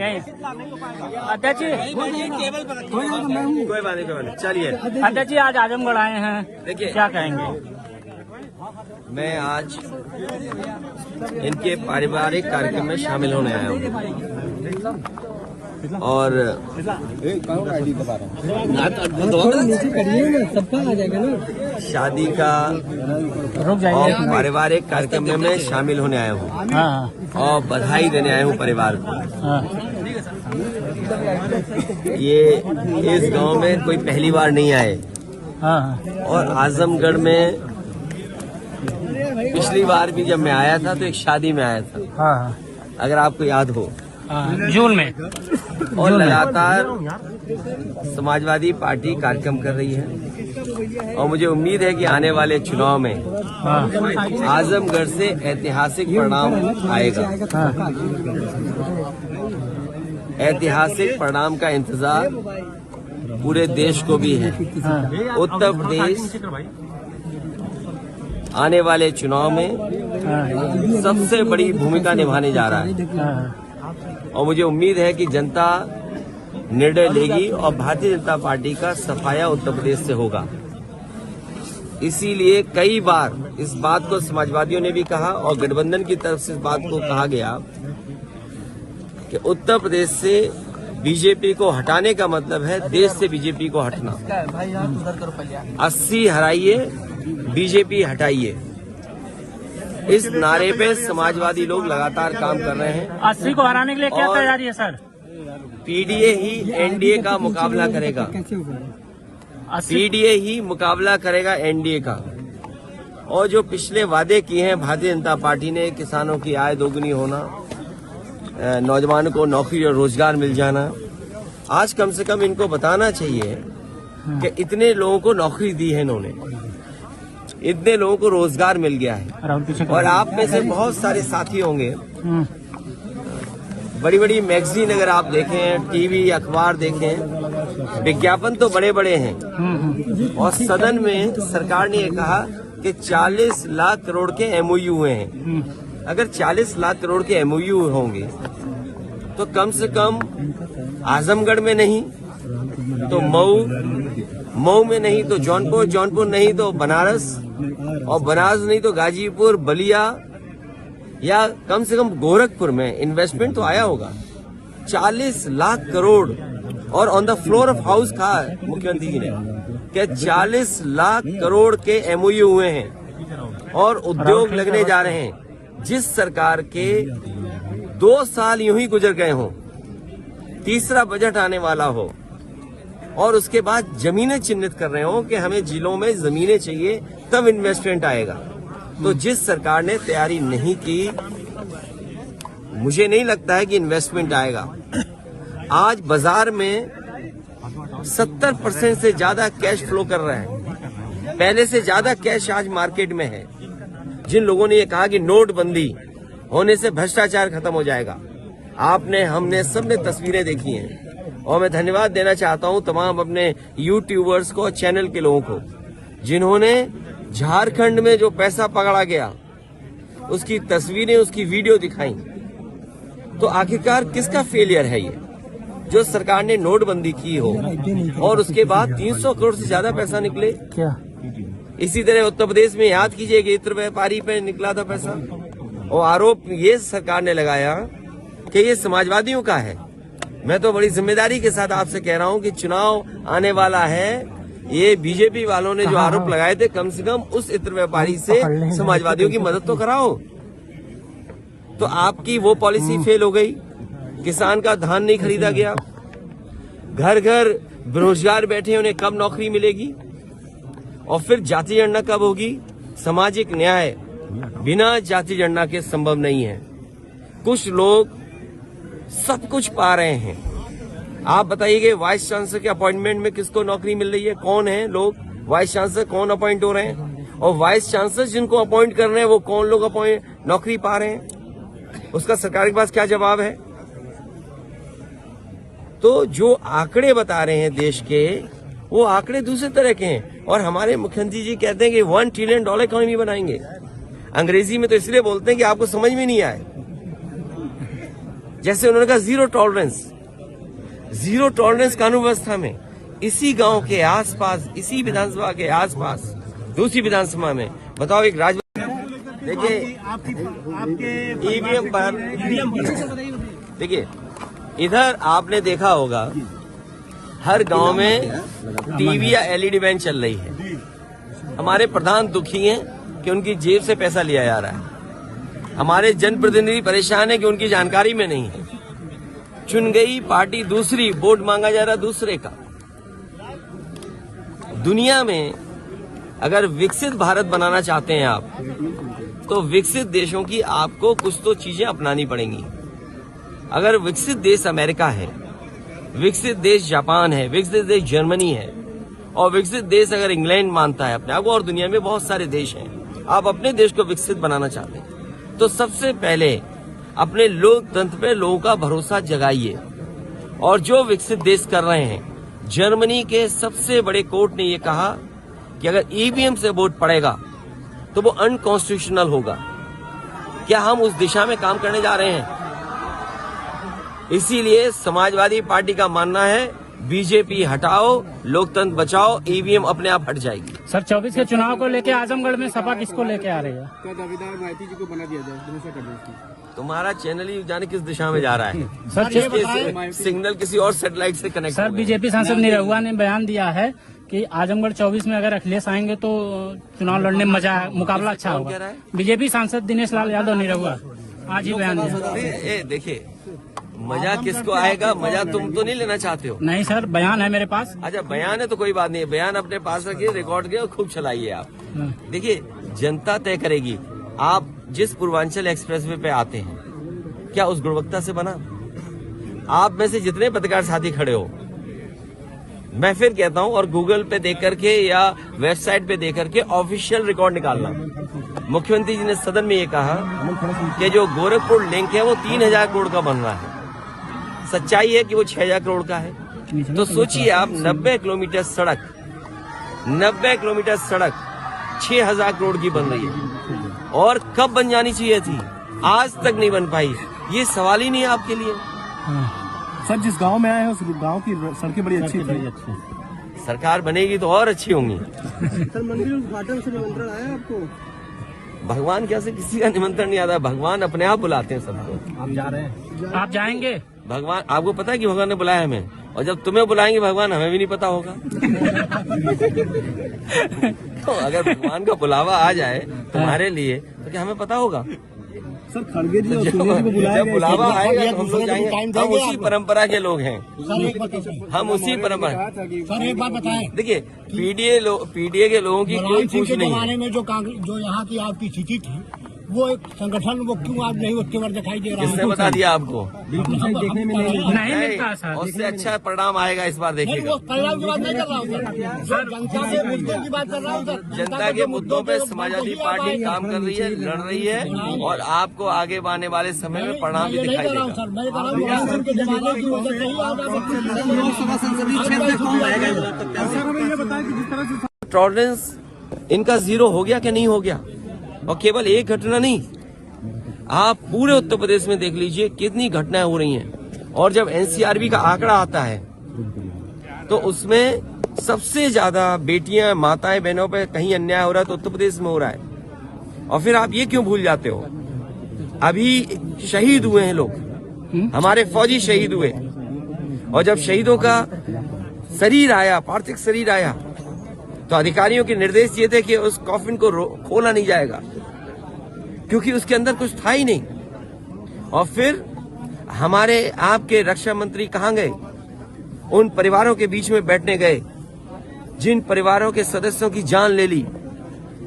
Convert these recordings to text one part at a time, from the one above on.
अध्यक्ष जी कोई बात नहीं चलिए। अध्यक्ष जी आज आजमगढ़ आए हैं, देखिए क्या कहेंगे? मैं आज इनके पारिवारिक कार्यक्रम में शामिल होने आया हूँ और शादी का और पारिवारिक कार्यक्रम में मैं शामिल होने आया हूँ और बधाई देने आया हूँ परिवार को। ये इस गांव में कोई पहली बार नहीं आए और आजमगढ़ में पिछली बार भी जब मैं आया था तो एक शादी में आया था, अगर आपको याद हो, जून में। और लगातार समाजवादी पार्टी कार्यक्रम कर रही है और मुझे उम्मीद है कि आने वाले चुनाव में आजमगढ़ से ऐतिहासिक परिणाम आएगा। ऐतिहासिक परिणाम का इंतजार पूरे देश को भी है। उत्तर प्रदेश आने वाले चुनाव में सबसे बड़ी भूमिका निभाने जा रहा है और मुझे उम्मीद है कि जनता निर्णय लेगी और भारतीय जनता पार्टी का सफाया उत्तर प्रदेश से होगा। इसीलिए कई बार इस बात को समाजवादियों ने भी कहा और गठबंधन की तरफ से इस बात को कहा गया कि उत्तर प्रदेश से बीजेपी को हटाने का मतलब है देश से बीजेपी को हटना। 80 हराइए, बीजेपी हटाइए, इस नारे पे समाजवादी लोग लगातार काम कर रहे हैं। 80 को हराने के लिए क्या तैयारी है सर? पीडीए ही एनडीए का मुकाबला करेगा। पीडीए ही मुकाबला करेगा एनडीए का। और जो पिछले वादे किए हैं भारतीय जनता पार्टी ने, किसानों की आय दोगुनी होना, नौजवानों को नौकरी और रोजगार मिल जाना, आज कम से कम इनको बताना चाहिए कि इतने लोगों को नौकरी दी है इन्होंने, इतने लोगों को रोजगार मिल गया है। और आप में से बहुत सारे साथी होंगे, बड़ी बड़ी मैगजीन अगर आप देखें, टीवी अखबार देखें, विज्ञापन तो बड़े बड़े हैं और सदन में सरकार ने कहा कि 40 लाख करोड़ के एमओयू हुए हैं। अगर 40 लाख करोड़ के एमओयू होंगे तो कम से कम आजमगढ़ में नहीं तो मऊ में नहीं तो जौनपुर नहीं तो बनारस, और बनारस नहीं तो गाजीपुर, बलिया या कम से कम गोरखपुर में इन्वेस्टमेंट तो आया होगा। 40 लाख करोड़ और on the floor of house कहा मुख्यमंत्री जी ने कि 40 लाख करोड़ के एमओयू हुए हैं और उद्योग लगने जा रहे हैं। जिस सरकार के 2 साल यूं ही गुजर गए हों, तीसरा बजट आने वाला हो और उसके बाद जमीनें चिन्हित कर रहे हो कि हमें जिलों में जमीनें चाहिए तब इन्वेस्टमेंट आएगा, तो जिस सरकार ने तैयारी नहीं की, मुझे नहीं लगता है कि इन्वेस्टमेंट आएगा। आज बाजार में 70% से ज्यादा कैश फ्लो कर रहा है, पहले से ज्यादा कैश आज मार्केट में है। जिन लोगों ने ये कहा कि नोटबंदी होने से भ्रष्टाचार खत्म हो जाएगा, आपने, हमने, सबने तस्वीरें देखी हैं और मैं धन्यवाद देना चाहता हूं तमाम अपने यूट्यूबर्स को और चैनल के लोगों को, जिन्होंने झारखंड में जो पैसा पकड़ा गया उसकी तस्वीरें, उसकी वीडियो दिखाई। तो आखिरकार किसका फेलियर है ये? जो सरकार ने नोटबंदी की हो और उसके बाद 300 करोड़ से ज्यादा पैसा निकले। क्या इसी तरह उत्तर प्रदेश में याद कीजिए कि इत्र व्यापारी पे निकला था पैसा और आरोप ये सरकार ने लगाया कि ये समाजवादियों का है। मैं तो बड़ी जिम्मेदारी के साथ आपसे कह रहा हूं कि चुनाव आने वाला है, ये बीजेपी वालों ने जो आरोप लगाए थे, कम से कम उस इत्र व्यापारी से समाजवादियों की मदद तो कराओ। तो आपकी वो पॉलिसी फेल हो गई, किसान का धान नहीं खरीदा गया, घर घर बेरोजगार बैठे, उन्हें कब नौकरी मिलेगी? और फिर जाति जनगणना कब होगी? सामाजिक न्याय बिना जाति जनगणना के संभव नहीं है। कुछ लोग सब कुछ पा रहे हैं। आप बताइए वाइस चांसलर के अपॉइंटमेंट में किसको नौकरी मिल रही है? कौन है लोग वाइस चांसलर? कौन अपॉइंट हो रहे हैं? और वाइस चांसलर जिनको अपॉइंट कर रहे हैं वो कौन लोग अपॉइंट नौकरी पा रहे हैं? उसका सरकार के पास क्या जवाब है? तो जो आंकड़े बता रहे हैं देश के, वो आंकड़े दूसरे तरह के हैं। और हमारे मुख्यमंत्री जी कहते हैं कि $1 ट्रिलियन इकोनॉमी बनाएंगे। अंग्रेजी में तो इसलिए बोलते हैं कि आपको समझ में नहीं आए। जैसे उन्होंने कहा जीरो टॉलरेंस कानून व्यवस्था में इसी गांव के आसपास, इसी विधानसभा के आसपास दूसरी विधानसभा में बताओ एक राज देखिए ईवीएम पर देखिए इधर आपने देखा होगा हर गांव में टीवी या एलईडी वैन चल रही है। हमारे प्रधान दुखी हैं कि उनकी जेब से पैसा लिया जा रहा है। हमारे जनप्रतिनिधि परेशान है कि उनकी जानकारी में नहीं है। चुन गई पार्टी दूसरी, वोट मांगा जा रहा दूसरे का। दुनिया में अगर विकसित भारत बनाना चाहते हैं आप, तो विकसित देशों की आपको कुछ तो चीजें अपनानी पड़ेंगी। अगर विकसित देश अमेरिका है, विकसित देश जापान है, विकसित देश जर्मनी है और विकसित देश अगर इंग्लैंड मानता है अपने आप को, और दुनिया में बहुत सारे देश हैं, आप अपने देश को विकसित बनाना चाहते हैं तो सबसे पहले अपने लोकतंत्र पे लोगों का भरोसा जगाइए। और जो विकसित देश कर रहे हैं, जर्मनी के सबसे बड़े कोर्ट ने यह कहा कि अगर ईवीएम से वोट पड़ेगा तो वो अनकॉन्स्टिट्यूशनल होगा। क्या हम उस दिशा में काम करने जा रहे हैं? इसीलिए समाजवादी पार्टी का मानना है बीजेपी हटाओ, लोकतंत्र बचाओ, ईवीएम अपने आप हट जाएगी। सर 24 के चुनाव को लेके आजमगढ़ में सपा किसको लेके आ रही है? क्या दावेदार माइती जी को बना दिया जाए? तुम्हारा चैनल ही जाने किस दिशा में जा रहा है। सर सिग्नल किसी और सैटेलाइट से कनेक्ट। सर बीजेपी सांसद निरहुआ ने बयान दिया है कि आजमगढ़ 24 में अगर अखिलेश आएंगे तो चुनाव लड़ने में मुकाबला अच्छा होगा। बीजेपी सांसद दिनेश लाल यादव निरहुआ आज ही बयान दिया। देखिए मजा किसको आएगा, मजा तुम तो नहीं लेना चाहते हो। नहीं सर, बयान है मेरे पास। अच्छा बयान है तो कोई बात नहीं है, बयान अपने पास रखिए, रिकॉर्ड किए और खूब चलाइए आप। देखिए जनता तय करेगी। आप जिस पूर्वांचल एक्सप्रेसवे पे आते हैं, क्या उस गुणवत्ता से बना? आप में से जितने पत्रकार साथी खड़े हो, मैं फिर कहता हूं, और गूगल पे देख करके या वेबसाइट पे देख करके ऑफिशियल रिकॉर्ड निकालना। मुख्यमंत्री जी ने सदन में ये कहा कि जो गोरखपुर लिंक है वो 3000 करोड़ का बन रहा है। सच्चाई है कि वो 6000 करोड़ का है। तो सोचिए आप 90 किलोमीटर सड़क 6000 करोड़ की बन रही है, और कब बन जानी चाहिए थी, आज तक नहीं बन पाई। ये सवाल ही नहीं है आपके लिए। सर जिस गांव में आए हैं उस गांव की सड़कें बड़ी अच्छी थी। सरकार बनेगी तो और अच्छी होंगी। सर मंदिर उद्घाटन से निमंत्रण आया आपको? भगवान क्या से किसी का निमंत्रण नहीं आता, भगवान अपने आप बुलाते हैं सबको। आप जा रहे हैं? आप जाएंगे? भगवान, आपको पता है कि भगवान ने बुलाया हमें, और जब तुम्हें बुलाएंगे भगवान हमें भी नहीं पता होगा। तो अगर भगवान का बुलावा आ जाए तुम्हारे लिए तो क्या हमें पता होगा? सर खड़गे जी और सोनिया जी को बुलाया जब गया, बुलावा आएगा तो हम लोग जाएंगे। हम उसी परंपरा के लोग हैं, हम उसी परंपरा। सर एक बात बताएं, देखिए पीडीए के लोगों की कोई पूछ नहीं है। जमाने में जो यहाँ की आपकी स्थिति थी, वो एक संगठन वो क्यों आज नहीं उतने बार दिखाई दे रहा है? किसने बता दिया आपको? देखने में नहीं मिलता सर। उससे अच्छा परिणाम आएगा इस बार, देखिएगा। वो परिणाम की बात नहीं कर रहा हूँ सर, जनता के मुद्दों की बात कर रहा हूँ सर। जनता के मुद्दों पे समाजवादी पार्टी काम कर रही है, लड़ रही है, और आपको आगे आने वाले समय में परिणाम भी नहीं दिखाई कर रहा हूँ देगा। सर, मैं कह रहा हूँ उनके जमाने की वजह से ही आज लोकसभा संसदीय क्षेत्र कौन आएगा? सर हमें ये बताएं कि जिस तरह से टॉलरेंस इनका जीरो हो गया कि नहीं हो गया? और केवल एक घटना नहीं, आप पूरे उत्तर प्रदेश में देख लीजिए कितनी घटनाएं हो रही हैं। और जब एनसीआरबी का आंकड़ा आता है तो उसमें सबसे ज्यादा बेटियां, माताएं, बहनों पे कहीं अन्याय हो रहा है तो उत्तर प्रदेश में हो रहा है। और फिर आप ये क्यों भूल जाते हो? अभी शहीद हुए हैं लोग, हमारे फौजी शहीद हुए, और जब शहीदों का शरीर आया, पार्थिव शरीर आया, तो अधिकारियों के निर्देश ये थे कि उस कॉफिन को खोला नहीं जाएगा क्योंकि उसके अंदर कुछ था ही नहीं। और फिर हमारे आपके रक्षा मंत्री कहाँ गए? उन परिवारों के बीच में बैठने गए जिन परिवारों के सदस्यों की जान ले ली।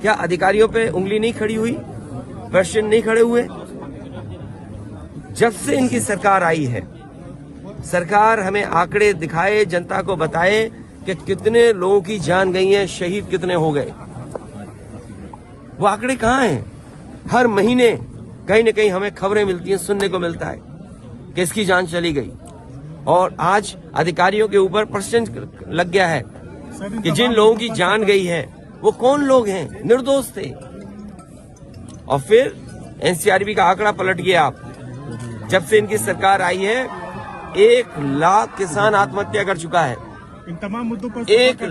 क्या अधिकारियों पे उंगली नहीं खड़ी हुई, प्रश्न नहीं खड़े हुए? जब से इनकी सरकार आई है, सरकार हमें आंकड़े दिखाए, जनता को बताए कि कितने लोगों की जान गई है, शहीद कितने हो गए। वो आंकड़े कहाँ हैं? हर महीने कहीं न कहीं हमें खबरें मिलती हैं, सुनने को मिलता है कि इसकी जान चली गई। और आज अधिकारियों के ऊपर प्रश्न लग गया है कि जिन लोगों की जान गई है वो कौन लोग हैं? निर्दोष थे। और फिर एनसीआरबी का आंकड़ा पलट गया आप, जब से इनकी सरकार आई है 1 लाख किसान आत्महत्या कर चुका है। इन तमाम मुद्दों पर 1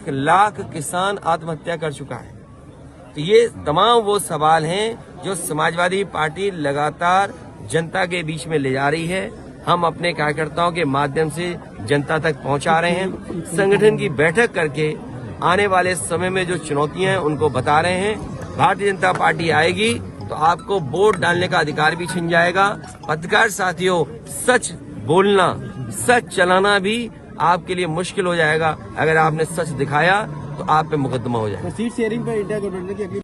लाख किसान आत्महत्या कर चुका है। तो ये तमाम वो सवाल हैं जो समाजवादी पार्टी लगातार जनता के बीच में ले जा रही है। हम अपने कार्यकर्ताओं के माध्यम से जनता तक पहुंचा रहे हैं। संगठन की बैठक करके आने वाले समय में जो चुनौतियां हैं उनको बता रहे हैं। भारतीय जनता पार्टी आएगी तो आपको वोट डालने का अधिकार भी छिन जाएगा। पत्रकार साथियों, सच बोलना, सच चलाना भी आपके लिए मुश्किल हो जाएगा। अगर आपने सच दिखाया तो आप पे मुकदमा हो जाएगा। सीट शेयरिंग पर इंडिया गठबंधन की